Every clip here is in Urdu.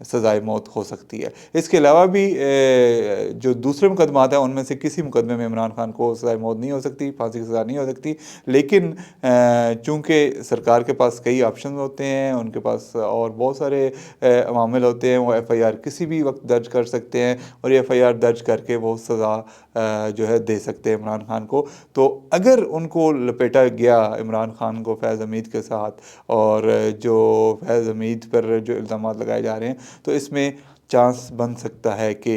سزائے موت ہو سکتی ہے۔ اس کے علاوہ بھی جو دوسرے مقدمات ہیں ان میں سے کسی مقدمے میں عمران خان کو سزائے موت نہیں ہو سکتی، پھانسی کی سزا نہیں ہو سکتی، لیکن چونکہ سرکار کے پاس کئی آپشن ہوتے ہیں، ان کے پاس اور بہت سارے عوامل ہوتے ہیں، وہ ایف آئی آر کسی بھی وقت درج کر سکتے ہیں اور یہ ایف آئی آر درج کر کے وہ سزا جو ہے دے سکتے ہیں عمران خان کو۔ تو اگر ان کو لپیٹا گیا عمران خان کو فیض حمید کے ساتھ، اور جو فیض حمید پر جو الزامات لگائے جا رہے ہیں، تو اس میں چانس بن سکتا ہے کہ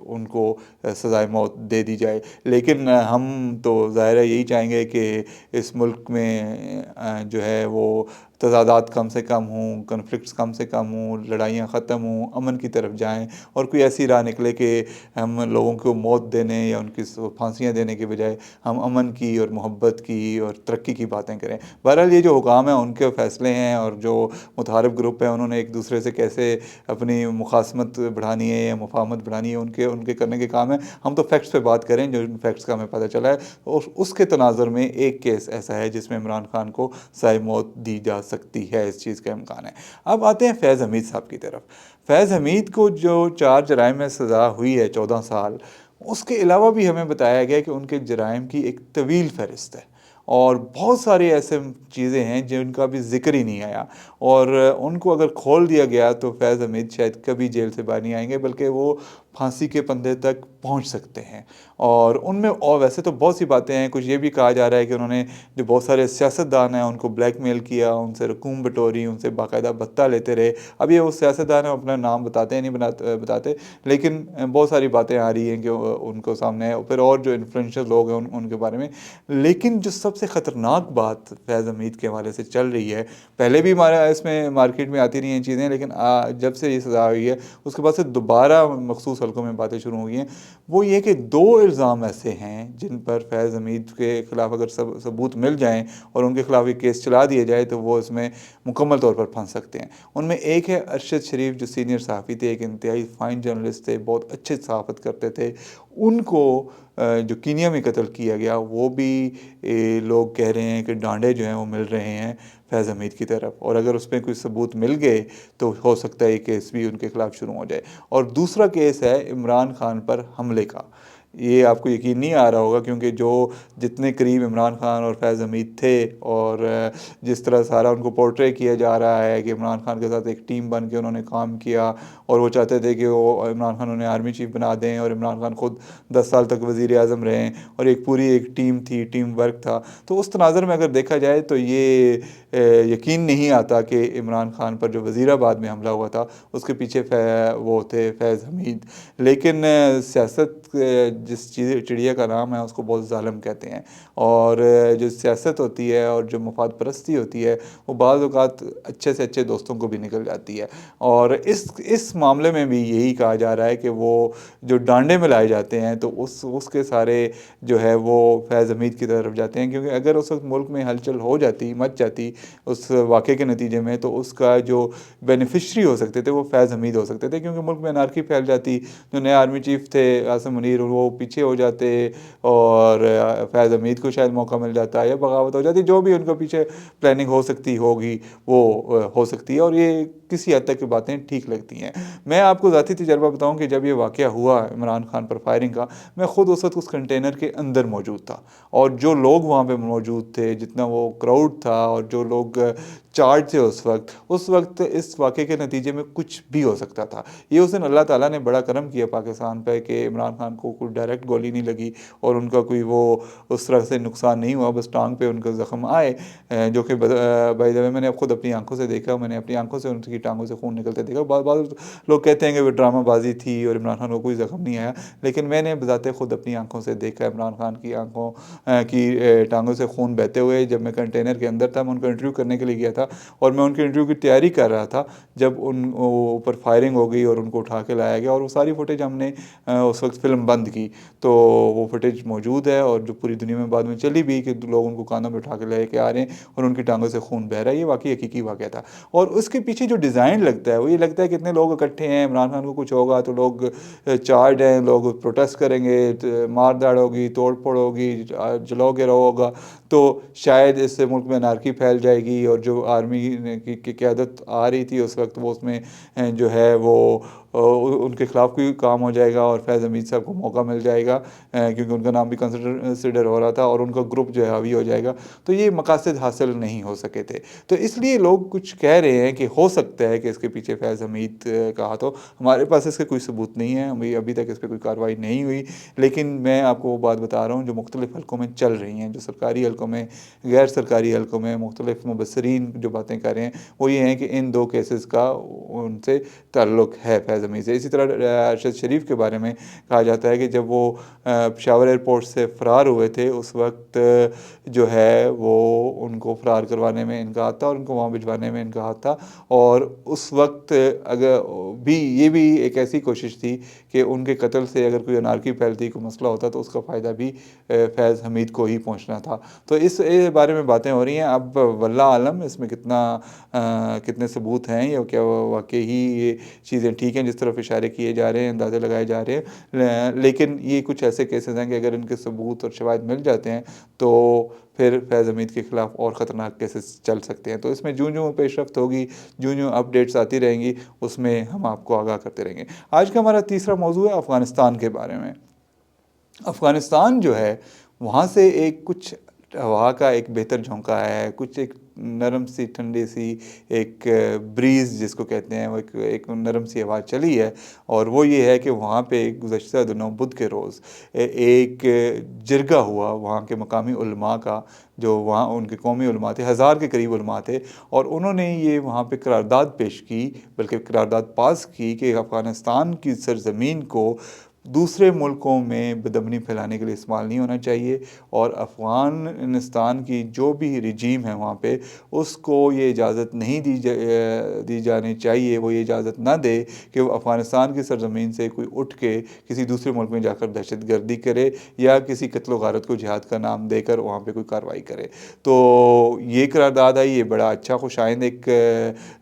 ان کو سزائے موت دے دی جائے۔ لیکن ہم تو ظاہر ہے یہی چاہیں گے کہ اس ملک میں جو ہے وہ تضادات کم سے کم ہوں، کنفلکٹس کم سے کم ہوں، لڑائیاں ختم ہوں، امن کی طرف جائیں، اور کوئی ایسی راہ نکلے کہ ہم لوگوں کو موت دینے یا ان کی پھانسیاں دینے کے بجائے ہم امن کی اور محبت کی اور ترقی کی باتیں کریں۔ بہرحال یہ جو حکام ہیں ان کے فیصلے ہیں، اور جو متحارب گروپ ہیں انہوں نے ایک دوسرے سے کیسے اپنی مخاصمت بڑھانی ہے یا مفاہمت بڑھانی ہے، ان کے کرنے کے کام ہے۔ ہم تو فیکٹس پہ بات کریں، جو فیکٹس کا ہمیں پتہ چلا ہے، اور اس کے تناظر میں ایک کیس ایسا ہے جس میں عمران خان کو سزائے موت دی جا سکتی ہے، اس چیز کا امکان ہے۔ اب آتے ہیں فیض حمید صاحب کی طرف۔ فیض حمید کو جو 4 جرائم میں سزا ہوئی ہے 14 سال، اس کے علاوہ بھی ہمیں بتایا گیا کہ ان کے جرائم کی ایک طویل فہرست ہے، اور بہت ساری ایسے چیزیں ہیں جن کا بھی ذکر ہی نہیں آیا، اور ان کو اگر کھول دیا گیا تو فیض حمید شاید کبھی جیل سے باہر نہیں آئیں گے، بلکہ وہ پھانسی کے پندے تک پہنچ سکتے ہیں۔ اور ان میں اور ویسے تو بہت سی باتیں ہیں، کچھ یہ بھی کہا جا رہا ہے کہ انہوں نے جو بہت سارے سیاستدان ہیں ان کو بلیک میل کیا، ان سے رقوم بٹوری، ان سے باقاعدہ بھتہ لیتے رہے۔ اب یہ وہ سیاستدان ہیں، اپنا نام بتاتے ہیں نہیں بتاتے، لیکن بہت ساری باتیں آ رہی ہیں کہ ان کو سامنے ہے، پھر اور جو انفلوئنشل لوگ ہیں ان کے بارے میں۔ لیکن جو سب سے خطرناک بات فیض حمید کے حوالے سے چل رہی ہے، پہلے بھی ہمارا اس میں مارکیٹ میں آتی رہی ہیں چیزیں، لیکن جب سے یہ سزا ہوئی ہے اس کے بعد سے دوبارہ مخصوص حلقوں میں باتیں شروع ہوئی ہیں، وہ یہ کہ 2 الزام ایسے ہیں جن پر فیض حمید کے خلاف اگر ثبوت مل جائیں اور ان کے خلاف یہ کیس چلا دیا جائے تو وہ اس میں مکمل طور پر پھنس سکتے ہیں۔ ان میں ایک ہے ارشد شریف، جو سینئر صحافی تھے، ایک انتہائی فائن جرنلسٹ تھے، بہت اچھے صحافت کرتے تھے۔ ان کو جو کینیا میں قتل کیا گیا، وہ بھی لوگ کہہ رہے ہیں کہ ڈانڈے جو ہیں وہ مل رہے ہیں فیض حمید کی طرف، اور اگر اس میں کوئی ثبوت مل گئے تو ہو سکتا ہے یہ کیس بھی ان کے خلاف شروع ہو جائے۔ اور دوسرا کیس ہے عمران خان پر حملے کا۔ یہ آپ کو یقین نہیں آ رہا ہوگا، کیونکہ جو جتنے قریب عمران خان اور فیض حمید تھے، اور جس طرح سارا ان کو پورٹرے کیا جا رہا ہے کہ عمران خان کے ساتھ ایک ٹیم بن کے انہوں نے کام کیا، اور وہ چاہتے تھے کہ وہ عمران خان انہیں آرمی چیف بنا دیں، اور عمران خان خود 10 سال تک وزیر اعظم رہیں، اور ایک پوری ایک ٹیم تھی، ٹیم ورک تھا۔ تو اس تناظر میں اگر دیکھا جائے تو یہ یقین نہیں آتا کہ عمران خان پر جو وزیر آباد میں حملہ ہوا تھا اس کے پیچھے وہ تھے فیض حمید۔ لیکن سیاست جس چڑیا کا نام ہے اس کو بہت ظالم کہتے ہیں، اور جو سیاست ہوتی ہے اور جو مفاد پرستی ہوتی ہے وہ بعض اوقات اچھے سے اچھے دوستوں کو بھی نکل جاتی ہے۔ اور اس معاملے میں بھی یہی کہا جا رہا ہے کہ وہ جو ڈانڈے میں لائے جاتے ہیں تو اس کے سارے جو ہے وہ فیض حمید کی طرف جاتے ہیں، کیونکہ اگر اس وقت ملک میں ہلچل ہو جاتی، مچ جاتی اس واقعے کے نتیجے میں، تو اس کا جو بینیفیشری ہو سکتے تھے وہ فیض حمید ہو سکتے تھے، کیونکہ ملک میں انارکی پھیل جاتی، جو نئے آرمی چیف تھے عاصم منیر وہ پیچھے ہو جاتے، اور فیض حمید کو شاید موقع مل جاتا یا بغاوت ہو جاتی، جو بھی ان کو پیچھے پلاننگ ہو سکتی ہوگی وہ ہو سکتی ہے، اور یہ کسی حد تک کی باتیں ٹھیک لگتی ہیں۔ میں آپ کو ذاتی تجربہ بتاؤں کہ جب یہ واقعہ ہوا عمران خان پر فائرنگ کا، میں خود اس وقت اس کنٹینر کے اندر موجود تھا، اور جو لوگ وہاں پہ موجود تھے، جتنا وہ کراؤڈ تھا، اور جو لوگ چارج تھے اس وقت اس واقعے کے نتیجے میں کچھ بھی ہو سکتا تھا۔ یہ اس دن اللہ تعالیٰ نے بڑا کرم کیا پاکستان پہ کہ عمران خان کو کوئی ڈائریکٹ گولی نہیں لگی، اور ان کا کوئی وہ اس طرح سے نقصان نہیں ہوا، بس ٹانگ پہ ان کا زخم آئے، جو کہ بائی دا وے میں نے خود اپنی آنکھوں سے دیکھا، میں نے اپنی آنکھوں سے ان کی ٹانگوں سے خون نکلتے دیکھا۔ بعض لوگ کہتے ہیں کہ وہ ڈرامہ بازی تھی اور عمران خان کو کوئی زخم نہیں آیا، لیکن میں نے بذات خود اپنی آنکھوں سے دیکھا عمران خان کی آنکھوں کی ٹانگوں سے خون بہتے ہوئے۔ جب میں کنٹینر کے اندر تھا، میں ان کا انٹرویو کرنے کے لیے گیا تھا، اور میں ان کے انٹرویو کی تیاری کر رہا تھا جب ان اوپر فائرنگ ہو گئی اور ان کو اٹھا کے لایا گیا، اور وہ ساری فوٹیج ہم نے اس وقت فلم بند کی، تو وہ فوٹیج موجود ہے، اور جو پوری دنیا میں بعد میں چلی بھی کہ لوگ ان کو کانوں میں اٹھا کے لے کے آ رہے ہیں اور ان کی ٹانگوں سے خون بہہ رہا ہے۔ یہ واقعی حقیقی واقعہ تھا، اور اس کے پیچھے جو ڈیزائن لگتا ہے وہ یہ لگتا ہے کہ اتنے لوگ اکٹھے ہیں، عمران خان کو کچھ ہوگا تو لوگ چارج ہیں، لوگ پروٹیسٹ کریں گے، مار داڑ ہوگی، توڑ پھوڑ ہوگی، جلاؤ گراؤ ہوگا، تو شاید اس سے ملک میں انارکی پھیل جائے گی، اور جو آرمی کی قیادت آ رہی تھی اس وقت، وہ اس میں جو ہے وہ ان کے خلاف کوئی کام ہو جائے گا اور فیض حمید صاحب کو موقع مل جائے گا، کیونکہ ان کا نام بھی کنسیڈر ہو رہا تھا اور ان کا گروپ جو ہے حاوی ہو جائے گا، تو یہ مقاصد حاصل نہیں ہو سکے تھے۔ تو اس لیے لوگ کچھ کہہ رہے ہیں کہ ہو سکتا ہے کہ اس کے پیچھے فیض حمید کا ہاتھ ہو۔ ہمارے پاس اس کا کوئی ثبوت نہیں ہے، ابھی تک اس پہ کوئی کارروائی نہیں ہوئی، لیکن میں آپ کو وہ بات بتا رہا ہوں جو مختلف حلقوں میں چل رہی ہیں، جو سرکاری حلقوں میں، غیر سرکاری حلقوں میں مختلف مبصرین جو باتیں کر رہے ہیں وہ یہ ہیں کہ ان دو کیسز کا ان سے تعلق ہے فیض حمید سے۔ اسی طرح ارشد شریف کے بارے میں کہا جاتا ہے کہ جب وہ پشاور ایئرپورٹ سے فرار ہوئے تھے اس وقت جو ہے وہ ان کو فرار کروانے میں ان کا ہاتھ تھا اور ان کو وہاں بھجوانے میں ان کا ہاتھ تھا، اور اس وقت اگر بھی یہ بھی ایک ایسی کوشش تھی کہ ان کے قتل سے اگر کوئی انارکی پھیلتی، کوئی مسئلہ ہوتا تو اس کا فائدہ بھی فیض حمید کو ہی پہنچنا تھا۔ تو اس بارے میں باتیں ہو رہی ہیں، اب واللہ عالم اس میں کتنے ثبوت ہیں یا کیا واقعی یہ چیزیں ٹھیک ہیں جس طرف اشارے کیے جا رہے ہیں، اندازے لگائے جا رہے ہیں، لیکن یہ کچھ ایسے کیسز ہیں کہ اگر ان کے ثبوت اور شواہد مل جاتے ہیں تو پھر فیض حمید کے خلاف اور خطرناک کیسز چل سکتے ہیں۔ تو اس میں جوں پیش رفت ہوگی، جوں اپڈیٹس آتی رہیں گی، اس میں ہم آپ کو آگاہ کرتے رہیں گے۔ آج کا ہمارا تیسرا موضوع ہے افغانستان کے بارے میں۔ افغانستان جو ہے وہاں سے کچھ ہوا کا ایک بہتر جھونکا ہے، کچھ ایک نرم سی ٹھنڈی سی ایک بریز جس کو کہتے ہیں، وہ ایک نرم سی ہوا چلی ہے، اور وہ یہ ہے کہ وہاں پہ گزشتہ دنوں بدھ کے روز ایک جرگہ ہوا وہاں کے مقامی علماء کا، جو وہاں ان کے قومی علماء تھے، 1000 کے قریب علماء تھے، اور انہوں نے یہ وہاں پہ قرارداد پیش کی، بلکہ قرارداد پاس کی کہ افغانستان کی سرزمین کو دوسرے ملکوں میں بدامنی پھیلانے کے لیے استعمال نہیں ہونا چاہیے، اور افغانستان کی جو بھی رجیم ہے وہاں پہ اس کو یہ اجازت نہیں دی جانی چاہیے، وہ یہ اجازت نہ دے کہ وہ افغانستان کی سرزمین سے کوئی اٹھ کے کسی دوسرے ملک میں جا کر دہشت گردی کرے یا کسی قتل و غارت کو جہاد کا نام دے کر وہاں پہ کوئی کارروائی کرے۔ تو یہ قرارداد ہے، یہ بڑا اچھا خوش آئند ایک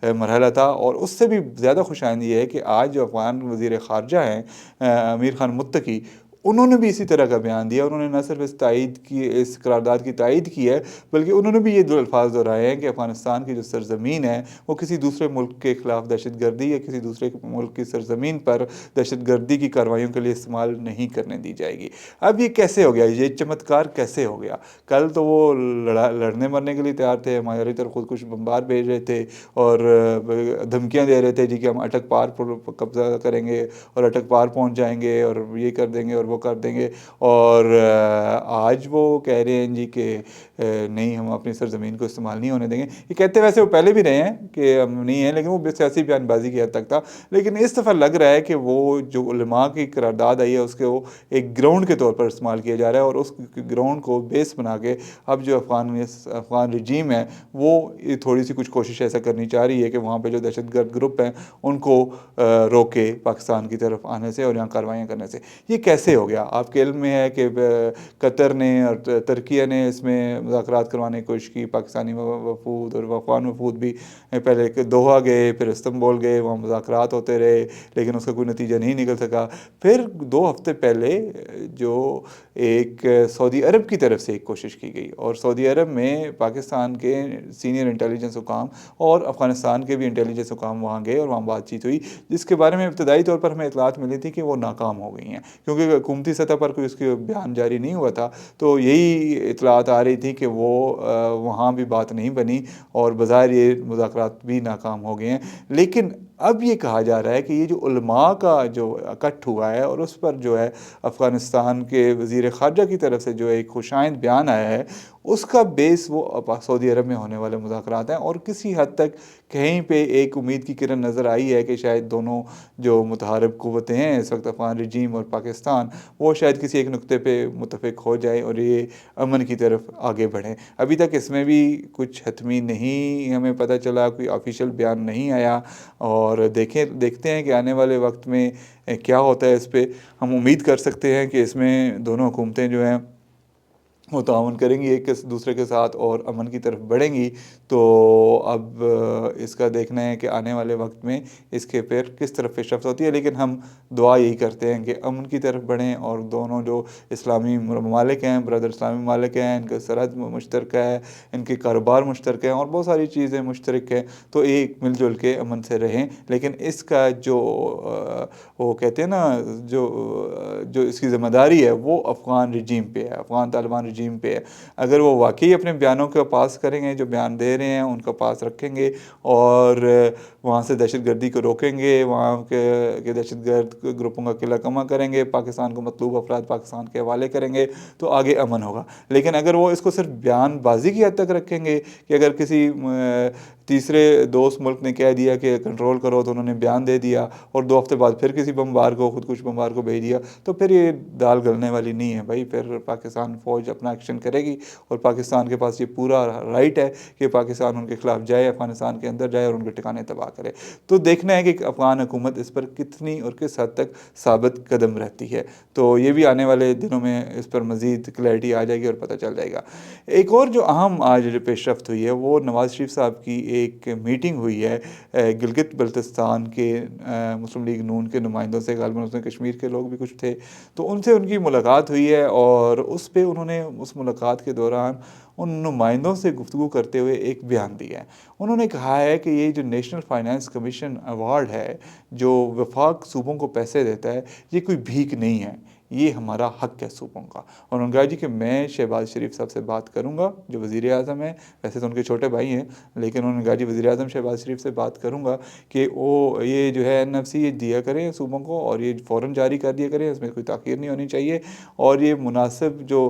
مرحلہ تھا، اور اس سے بھی زیادہ خوش آئند یہ ہے کہ آج جو افغان وزیر خارجہ ہیں امیر خان متقی، انہوں نے بھی اسی طرح کا بیان دیا۔ انہوں نے نہ صرف اس قرارداد کی تائید کی ہے، بلکہ انہوں نے بھی یہ دو الفاظ دہرائے ہیں کہ افغانستان کی جو سرزمین ہے وہ کسی دوسرے ملک کے خلاف دہشت گردی یا کسی دوسرے ملک کی سرزمین پر دہشت گردی کی کارروائیوں کے لیے استعمال نہیں کرنے دی جائے گی۔ اب یہ کیسے ہو گیا، یہ چمتکار کیسے ہو گیا؟ کل تو وہ لڑنے مرنے کے لیے تیار تھے، ہماری طرف خودکش بمبار بھیج رہے تھے اور دھمکیاں دے رہے تھے جی کہ ہم اٹک پار پر قبضہ کریں گے اور اٹک پار پہنچ جائیں گے اور یہ کر دیں گے اور وہ کر دیں گے، اور آج وہ کہہ رہے ہیں جی کہ نہیں، ہم اپنی سرزمین کو استعمال نہیں ہونے دیں گے۔ یہ کہتے ویسے وہ پہلے بھی رہے ہیں کہ ہم نہیں ہیں، لیکن وہ سیاسی بیان بازی کی حد تک تھا، لیکن اس دفعہ لگ رہا ہے کہ وہ جو علماء کی قرارداد آئی ہے اس کے وہ ایک گراؤنڈ کے طور پر استعمال کیا جا رہا ہے، اور اس گراؤنڈ کو بیس بنا کے اب جو افغان رجیم ہے وہ تھوڑی سی کچھ کوشش ایسا کرنی چاہ رہی ہے کہ وہاں پہ جو دہشت گرد گروپ ہیں ان کو روکے پاکستان کی طرف آنے سے اور یہاں کارروائیاں کرنے سے۔ یہ کیسے ہو گیا؟ آپ کے علم میں ہے کہ قطر نے اور ترکیہ نے اس میں مذاکرات کروانے کی کوشش کی، پاکستانی وفود اور افغان وفود بھی پہلے دوحہ گئے، پھر استنبول گئے، وہاں مذاکرات ہوتے رہے، لیکن اس کا کوئی نتیجہ نہیں نکل سکا۔ پھر 2 ہفتے پہلے جو ایک سعودی عرب کی طرف سے ایک کوشش کی گئی، اور سعودی عرب میں پاکستان کے سینئر انٹیلیجنس حکام اور افغانستان کے بھی انٹیلیجنس حکام وہاں گئے اور وہاں بات چیت ہوئی، جس کے بارے میں ابتدائی طور پر ہمیں اطلاعات ملی تھی کہ وہ ناکام ہو گئی ہیں، کیونکہ حکومتی سطح پر کوئی اس کی بیان جاری نہیں ہوا تھا۔ تو یہی اطلاعات آ رہی تھی کہ وہ وہاں بھی بات نہیں بنی اور بظاہر یہ مذاکرات بھی ناکام ہو گئے ہیں۔ لیکن اب یہ کہا جا رہا ہے کہ یہ جو علماء کا جو اکٹھ ہوا ہے اور اس پر جو ہے افغانستان کے وزیر خارجہ کی طرف سے جو ایک خوش آئند بیان آیا ہے، اس کا بیس وہ سعودی عرب میں ہونے والے مذاکرات ہیں، اور کسی حد تک کہیں پہ ایک امید کی کرن نظر آئی ہے کہ شاید دونوں جو متحارب قوتیں ہیں اس وقت، افغان رجیم اور پاکستان، وہ شاید کسی ایک نقطے پہ متفق ہو جائیں اور یہ امن کی طرف آگے بڑھیں۔ ابھی تک اس میں بھی کچھ حتمی نہیں ہمیں پتہ چلا، کوئی آفیشیل بیان نہیں آیا، اور دیکھتے ہیں کہ آنے والے وقت میں کیا ہوتا ہے۔ اس پہ ہم امید کر سکتے ہیں کہ اس میں دونوں حکومتیں جو ہیں وہ تعاون کریں گی ایک دوسرے کے ساتھ اور امن کی طرف بڑھیں گی، تو اب اس کا دیکھنا ہے کہ آنے والے وقت میں اس کے پھر کس طرف پیش رفت ہوتی ہے۔ لیکن ہم دعا یہی کرتے ہیں کہ امن کی طرف بڑھیں، اور دونوں جو اسلامی ممالک ہیں، برادر اسلامی ممالک ہیں، ان کا سرحد مشترکہ ہے، ان کے کاروبار مشترکہ ہیں اور بہت ساری چیزیں مشترک ہیں، تو ایک مل جل کے امن سے رہیں۔ لیکن اس کا جو وہ کہتے ہیں نا، جو اس کی ذمہ داری ہے وہ افغان رجیم پہ ہے، افغان طالبان رجیم پہ ہے۔ اگر وہ واقعی اپنے بیانوں کا پاس کریں گے، جو بیان دے رہے ہیں ان کا پاس رکھیں گے، اور وہاں سے دہشت گردی کو روکیں گے، وہاں کے دہشت گرد گروپوں کا قلعہ کما کریں گے، پاکستان کو مطلوب افراد پاکستان کے حوالے کریں گے، تو آگے امن ہوگا۔ لیکن اگر وہ اس کو صرف بیان بازی کی حد تک رکھیں گے، کہ اگر کسی تیسرے دوست ملک نے کہہ دیا کہ کنٹرول کرو، تو انہوں نے بیان دے دیا، اور 2 ہفتے بعد پھر کسی بمبار کو، خودکش بمبار کو بھیج دیا، تو پھر یہ دال گلنے والی نہیں ہے بھائی۔ پھر پاکستان فوج اپنا ایکشن کرے گی، اور پاکستان کے پاس یہ پورا رائٹ ہے کہ پاکستان ان کے خلاف جائے، افغانستان کے اندر جائے اور ان کے ٹھکانے تباہ کرے۔ تو دیکھنا ہے کہ افغان حکومت اس پر کتنی اور کس حد تک ثابت قدم رہتی ہے، تو یہ بھی آنے والے دنوں میں اس پر مزید کلیئرٹی آ جائے گی اور پتہ چل جائے گا۔ ایک اور جو اہم آج پیش رفت ہوئی ہے، وہ نواز شریف صاحب کی ایک میٹنگ ہوئی ہے گلگت بلتستان کے مسلم لیگ نون کے نمائندوں سے، غالباً اس میں کشمیر کے لوگ بھی کچھ تھے، تو ان سے ان کی ملاقات ہوئی ہے، اور اس پہ انہوں نے اس ملاقات کے دوران ان نمائندوں سے گفتگو کرتے ہوئے ایک بیان دیا ہے۔ انہوں نے کہا ہے کہ یہ جو نیشنل فائنانس کمیشن ایوارڈ ہے، جو وفاق صوبوں کو پیسے دیتا ہے، یہ کوئی بھیک نہیں ہے، یہ ہمارا حق ہے صوبوں کا۔ اور انہوں نے کہا جی کہ میں شہباز شریف صاحب سے بات کروں گا، جو وزیر اعظم ہیں، ویسے تو ان کے چھوٹے بھائی ہیں، لیکن انہوں نے کہا جی وزیر اعظم شہباز شریف سے بات کروں گا کہ وہ یہ جو ہے NFC یہ دیا کریں صوبوں کو، اور یہ فوراً جاری کر دیا کریں، اس میں کوئی تاخیر نہیں ہونی چاہیے، اور یہ مناسب جو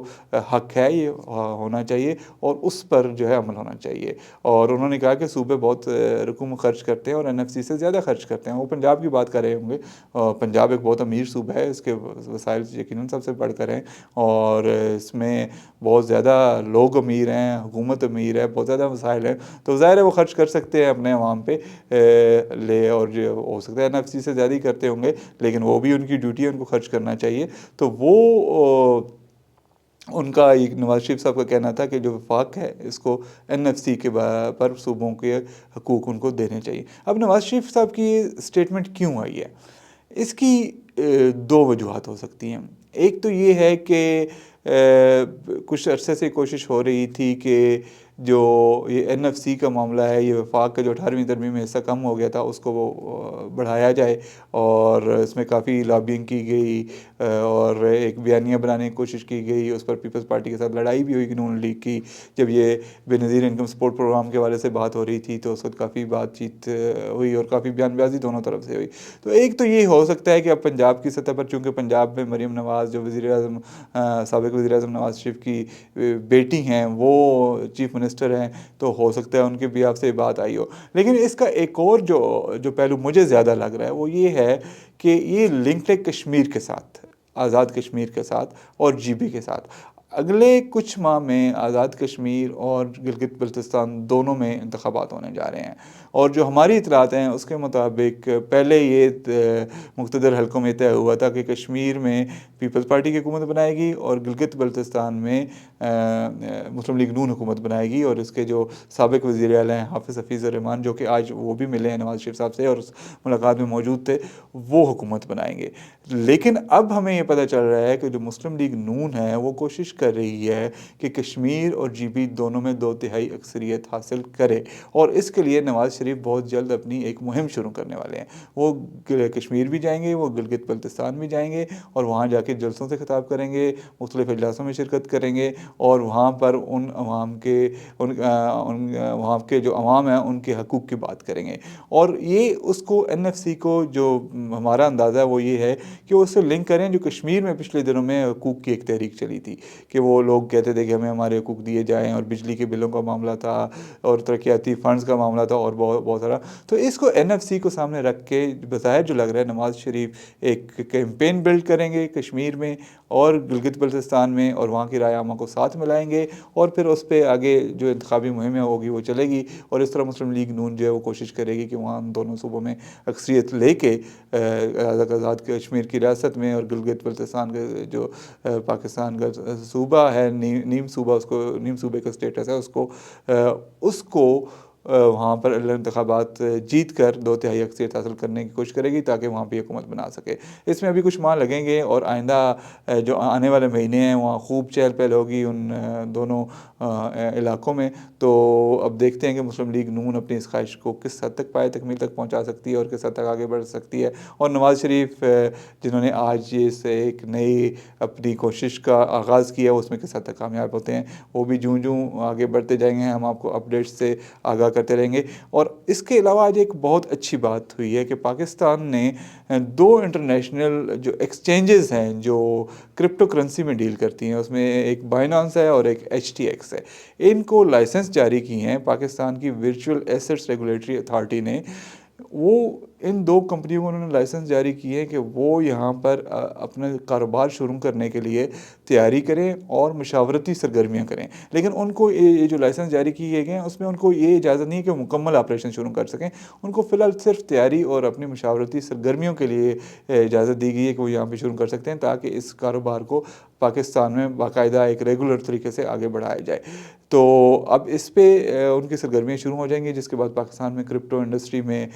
حق ہے یہ ہونا چاہیے، اور اس پر جو ہے عمل ہونا چاہیے۔ اور انہوں نے کہا کہ صوبے بہت رقم خرچ کرتے ہیں اور NFC سے زیادہ خرچ کرتے ہیں۔ وہ پنجاب کی بات کر رہے ہوں گے، پنجاب ایک بہت امیر صوبہ ہے، اس کے وسائل یقیناً سب سے بڑھ کر ہیں، اور اس میں بہت زیادہ لوگ امیر ہیں، حکومت امیر ہے، بہت زیادہ وسائل ہیں، تو ظاہر ہے وہ خرچ کر سکتے ہیں اپنے عوام پہ اور جو ہو سکتا ہے NFC سے زیادہ ہی کرتے ہوں گے، لیکن وہ بھی ان کی ڈیوٹی ہے، ان کو خرچ کرنا چاہیے۔ تو وہ ان کا ایک نواز شریف صاحب کا کہنا تھا کہ جو وفاق ہے اس کو NFC کے پر صوبوں کے حقوق ان کو دینے چاہیے۔ اب نواز شریف صاحب کی یہ اسٹیٹمنٹ کیوں آئی ہے؟ اس کی 2 وجوہات ہو سکتی ہیں۔ ایک تو یہ ہے کہ کچھ عرصے سے کوشش ہو رہی تھی کہ جو یہ NFC کا معاملہ ہے، یہ وفاق کا جو 18ویں ترمیم میں حصہ کم ہو گیا تھا، اس کو وہ بڑھایا جائے، اور اس میں کافی لابینگ کی گئی، اور ایک بیانیہ بنانے کی کوشش کی گئی، اس پر پیپلز پارٹی کے ساتھ لڑائی بھی ہوئی نون لیگ کی، جب یہ بے نظیر انکم سپورٹ پروگرام کے حوالے سے بات ہو رہی تھی، تو اس وقت کافی بات چیت ہوئی اور کافی بیان بازی دونوں طرف سے ہوئی۔ تو ایک تو یہ ہو سکتا ہے کہ اب پنجاب کی سطح پر، چونکہ پنجاب میں مریم نواز جو وزیر اعظم سابق وزیر اعظم نواز شریف کی بیٹی ہیں، وہ چیف منسٹر ہیں، تو ہو سکتا ہے ان کے بھی آپ سے بات آئی ہو۔ لیکن اس کا ایک اور جو پہلو مجھے زیادہ لگ رہا ہے وہ یہ ہے کہ یہ لنک ہے کشمیر کے ساتھ، آزاد کشمیر کے ساتھ اور GB کے ساتھ۔ اگلے کچھ ماہ میں آزاد کشمیر اور گلگت بلتستان دونوں میں انتخابات ہونے جا رہے ہیں، اور جو ہماری اطلاعات ہیں اس کے مطابق پہلے یہ مقتدر حلقوں میں طے ہوا تھا کہ کشمیر میں پیپلز پارٹی کی حکومت بنائے گی، اور گلگت بلتستان میں مسلم لیگ نون حکومت بنائے گی، اور اس کے جو سابق وزیر اعلیٰ ہیں حافظ حفیظ الرحمان، جو کہ آج وہ بھی ملے ہیں نواز شریف صاحب سے اور اس ملاقات میں موجود تھے، وہ حکومت بنائیں گے۔ لیکن اب ہمیں یہ پتہ چل رہا ہے کہ جو مسلم لیگ نون ہے وہ کوشش کر رہی ہے کہ کشمیر اور GB دونوں میں 2/3 اکثریت حاصل کرے، اور اس کے لیے نواز شریف بہت جلد اپنی ایک مہم شروع کرنے والے ہیں۔ وہ کشمیر بھی جائیں گے، وہ گلگت بلتستان بھی جائیں گے، اور وہاں جا کے جلسوں سے خطاب کریں گے، مختلف اجلاسوں میں شرکت کریں گے، اور وہاں پر وہاں کے جو عوام ہیں ان کے حقوق کی بات کریں گے۔ اور یہ اس کو NFC کو جو ہمارا اندازہ ہے وہ یہ ہے کہ وہ اس سے لنک کریں جو کشمیر میں پچھلے دنوں میں حقوق کی ایک تحریک چلی تھی، کہ وہ لوگ کہتے تھے کہ ہمیں ہمارے حقوق دیے جائیں، اور بجلی کے بلوں کا معاملہ تھا، اور ترقیاتی فنڈز کا معاملہ تھا، اور بہت سارا۔ تو اس کو NFC کو سامنے رکھ کے بظاہر جو لگ رہا ہے نواز شریف ایک کیمپین بلڈ کریں گے کشمیر میں اور گلگت بلتستان میں، اور وہاں کی رائے عامہ کو ساتھ ملائیں گے، اور پھر اس پہ آگے جو انتخابی مہمیں ہوگی وہ چلے گی، اور اس طرح مسلم لیگ نون جو ہے وہ کوشش کرے گی کہ وہاں ان دونوں صوبوں میں اکثریت لے کے آزاد کشمیر کی ریاست میں اور گلگت بلتستان کا جو پاکستان کا صوبہ ہے نیم صوبہ، اس کو نیم صوبے کا اسٹیٹس ہے، اس کو وہاں پر انتخابات جیت کر 2/3 اکثریت حاصل کرنے کی کوشش کرے گی تاکہ وہاں پہ حکومت بنا سکے۔ اس میں ابھی کچھ ماہ لگیں گے اور آئندہ جو آنے والے مہینے ہیں وہاں خوب چہل پہل ہوگی ان دونوں علاقوں میں۔ تو اب دیکھتے ہیں کہ مسلم لیگ نون اپنی اس خواہش کو کس حد تک پائے تکمیل تک پہنچا سکتی ہے اور کس حد تک آگے بڑھ سکتی ہے، اور نواز شریف جنہوں نے آج یہ سے ایک نئی اپنی کوشش کا آغاز کیا اس میں کس حد تک کامیاب ہوتے ہیں۔ وہ بھی جوں آگے بڑھتے جائیں گے ہم آپ کو اپڈیٹس سے آگاہ کرتے رہیں گے۔ اور اس کے علاوہ آج ایک بہت اچھی بات ہوئی ہے کہ پاکستان نے 2 انٹرنیشنل جو ایکسچینجز ہیں جو کرپٹو کرنسی میں ڈیل کرتی ہیں، اس میں ایک بائنانس ہے اور ایک HTX ہے، ان کو لائسنس جاری کی ہیں پاکستان کی ورچوئل ایسٹس ریگولیٹری اتھارٹی نے۔ وہ ان 2 کمپنیوں کو انہوں نے لائسنس جاری کی ہے کہ وہ یہاں پر اپنے کاروبار شروع کرنے کے لیے تیاری کریں اور مشاورتی سرگرمیاں کریں، لیکن ان کو یہ جو لائسنس جاری کیے گئے ہیں اس میں ان کو یہ اجازت نہیں ہے کہ وہ مکمل آپریشن شروع کر سکیں۔ ان کو فی الحال صرف تیاری اور اپنی مشاورتی سرگرمیوں کے لیے اجازت دی گئی ہے کہ وہ یہاں پہ شروع کر سکتے ہیں تاکہ اس کاروبار کو پاکستان میں باقاعدہ ایک ریگولر طریقے سے آگے بڑھایا جائے۔ تو اب اس پہ ان کی سرگرمیاں شروع ہو جائیں گی، جس کے بعد پاکستان میں کرپٹو انڈسٹری میں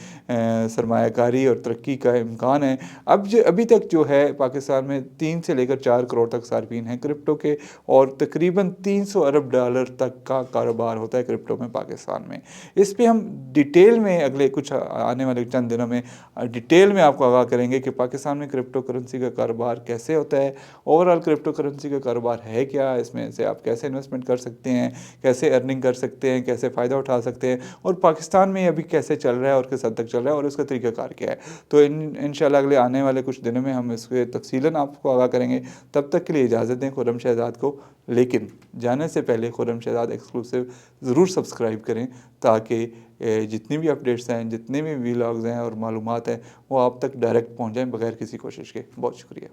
سرمایہ کاری اور ترقی کا امکان ہے۔ ابھی تک جو ہے پاکستان میں 3 سے لے کر 4 کروڑ تک صارفین ہیں کرپٹو کے، اور تقریباً $300 ارب تک کا کاروبار ہوتا ہے کرپٹو میں پاکستان میں۔ اس پہ ہم ڈیٹیل میں اگلے کچھ آنے والے چند دنوں میں ڈیٹیل میں آپ کو آگاہ کریں گے کہ پاکستان میں کرپٹو کرنسی کا کاروبار کیسے ہوتا ہے، اوورآل کرپٹو کرنسی کا کاروبار ہے کیا، اس میں سے آپ کیسے انویسٹمنٹ کر سکتے ہیں، کیسے ارننگ کر سکتے ہیں، کیسے فائدہ اٹھا سکتے ہیں، اور پاکستان میں ابھی کیسے چل رہا ہے اور کس حد تک چل رہا ہے اور اس کا طریقہ کار کیا ہے۔ تو انشاءاللہ اگلے آنے والے کچھ دنوں میں ہم اس کے تفصیلاً آپ کو آگاہ کریں گے۔ تب تک کے لیے اجازت دیں خرم شہزاد کو، لیکن جانے سے پہلے خرم شہزاد ایکسکلوسیو ضرور سبسکرائب کریں تاکہ جتنی بھی اپڈیٹس ہیں، جتنے بھی ویلاگز ہیں اور معلومات ہیں وہ آپ تک ڈائریکٹ پہنچ جائیں بغیر کسی کوشش کے۔ بہت شکریہ۔